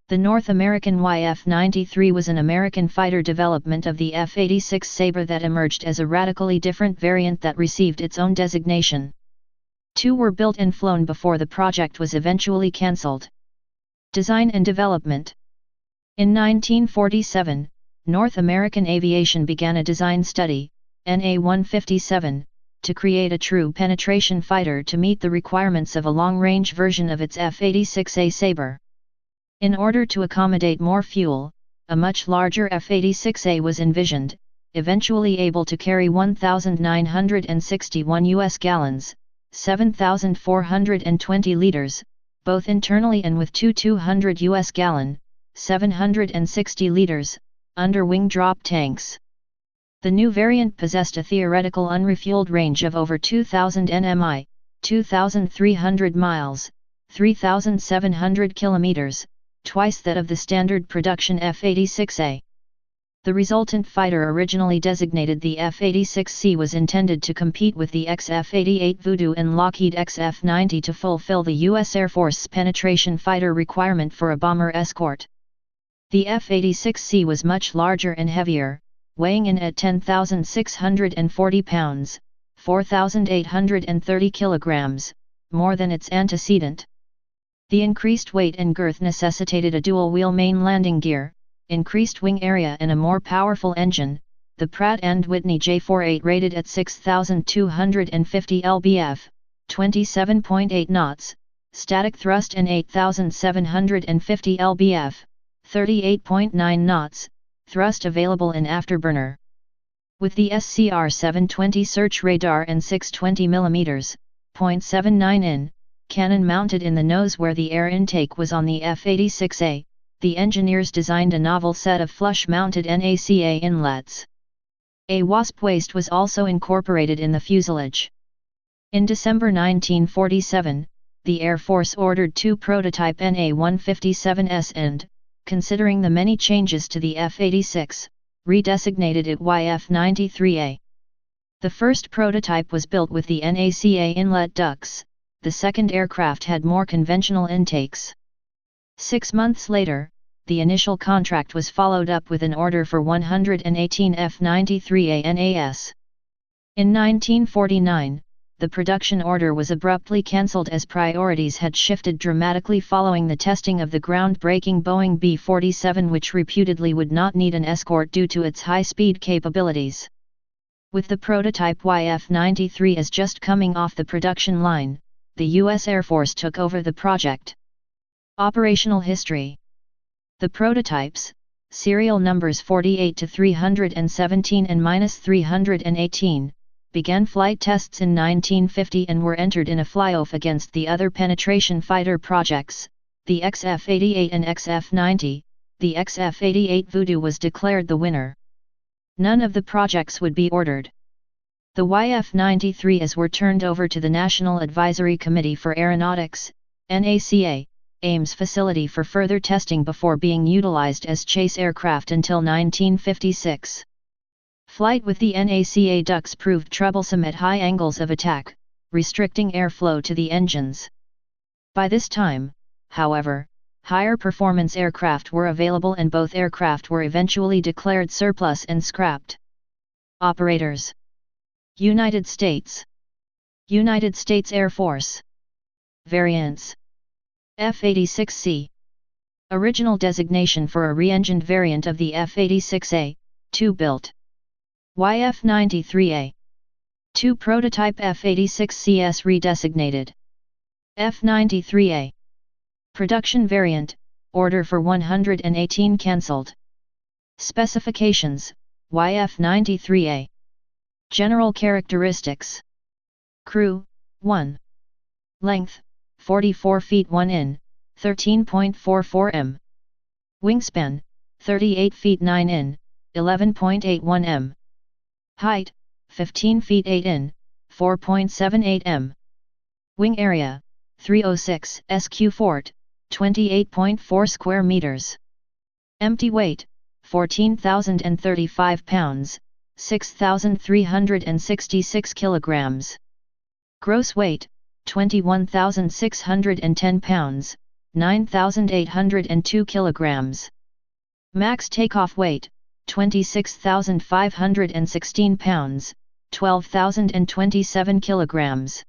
The North American YF-93 was an American fighter development of the F-86 Sabre that emerged as a radically different variant that received its own designation. Two were built and flown before the project was eventually cancelled. Design and development. In 1947, North American Aviation began a design study, NA-157, to create a true penetration fighter to meet the requirements of a long-range version of its F-86A Sabre. In order to accommodate more fuel, a much larger F-86A was envisioned, eventually able to carry 1,961 U.S. gallons, 7,420 liters, both internally and with two 200 U.S. gallon, 760 liters, under-wing drop tanks. The new variant possessed a theoretical unrefueled range of over 2,000 nmi, 2,300 miles, 3,700 kilometers, twice that of the standard production F-86A. The resultant fighter, originally designated the F-86C, was intended to compete with the XF-88 Voodoo and Lockheed XF-90 to fulfill the U.S. Air Force's penetration fighter requirement for a bomber escort. The F-86C was much larger and heavier, weighing in at 10,640 pounds, 4,830 kilograms, more than its antecedent. The increased weight and girth necessitated a dual-wheel main landing gear, increased wing area and a more powerful engine, the Pratt & Whitney J48 rated at 6,250 lbf, 27.8 knots, static thrust and 8,750 lbf, 38.9 knots, thrust available in afterburner. With the SCR-720 search radar and 620 mm, .79 in, cannon mounted in the nose where the air intake was on the F-86A, the engineers designed a novel set of flush-mounted NACA inlets. A wasp waist was also incorporated in the fuselage. In December 1947, the Air Force ordered two prototype NA-157s and, considering the many changes to the F-86, redesignated it YF-93A. The first prototype was built with the NACA inlet ducts. The second aircraft had more conventional intakes. 6 months later, the initial contract was followed up with an order for 118 F-93A NAS. In 1949, the production order was abruptly cancelled as priorities had shifted dramatically following the testing of the groundbreaking Boeing B-47, which reputedly would not need an escort due to its high-speed capabilities. With the prototype YF-93 as just coming off the production line, the U.S. Air Force took over the project. Operational history. The prototypes, serial numbers 48 to 317 and -318, began flight tests in 1950 and were entered in a flyoff against the other penetration fighter projects, the XF-88 and XF-90. The XF-88 Voodoo was declared the winner. None of the projects would be ordered. The YF-93s were turned over to the National Advisory Committee for Aeronautics, NACA, Ames facility for further testing before being utilized as chase aircraft until 1956. Flight with the NACA ducts proved troublesome at high angles of attack, restricting airflow to the engines. By this time, however, higher performance aircraft were available and both aircraft were eventually declared surplus and scrapped. Operators. United States. United States Air Force. Variants. F-86C. Original designation for a re-engined variant of the F-86A, 2 built. YF-93A. 2 prototype F-86CS redesignated. F-93A. Production variant, order for 118 cancelled. Specifications, YF-93A. General characteristics. Crew, 1. Length, 44 feet 1 in, 13.44 m. Wingspan, 38 feet 9 in, 11.81 m. Height, 15 feet 8 in, 4.78 m. Wing area, 306 sq fort, 28.4 square meters. Empty weight, 14,035 pounds, 6,366 kilograms. Gross weight, 21,610 pounds, 9,802 kilograms. Max takeoff weight, 26,516 pounds, 12,027 kilograms.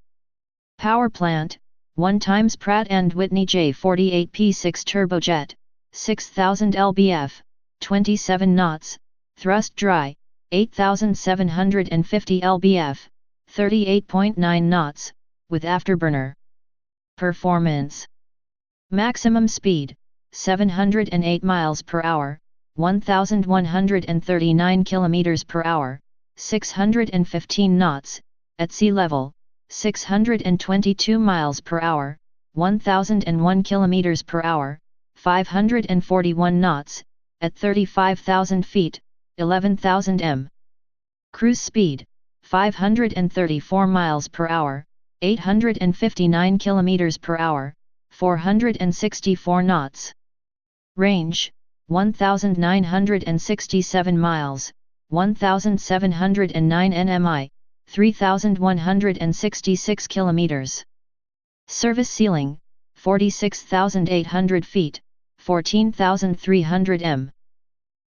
Power plant, 1 times Pratt & Whitney J48P6 turbojet, 6,000 lbf, 27 knots, thrust dry, 8,750 lbf, 38.9 knots, with afterburner. Performance. Maximum speed, 708 miles per hour, 1,139 kilometers per hour, 615 knots, at sea level, 622 miles per hour, 1,001 kilometers per hour, 541 knots, at 35,000 feet, 11,000 m. Cruise speed, 534 miles per hour, 859 kilometers per hour, 464 knots. Range, 1,967 miles, 1,709 nmi, 3,166 kilometers. Service ceiling, 46,800 feet, 14,300 m.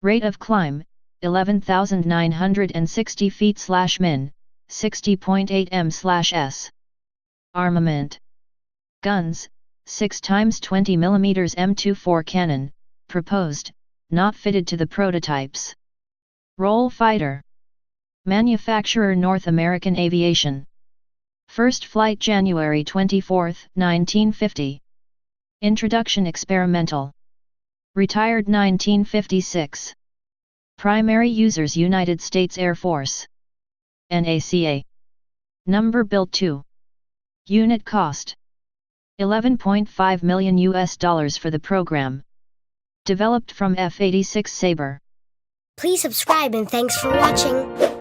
Rate of climb, 11,960 feet/min, 60.8 m/s. Armament. Guns, 6 times 20 mm M24 cannon, proposed, not fitted to the prototypes. Roll fighter. Manufacturer North American Aviation. First flight January 24, 1950. Introduction experimental. Retired 1956. Primary users United States Air Force. NACA. Number built 2. Unit cost. $11.5 million for the program. Developed from F-86 Sabre. Please subscribe and thanks for watching.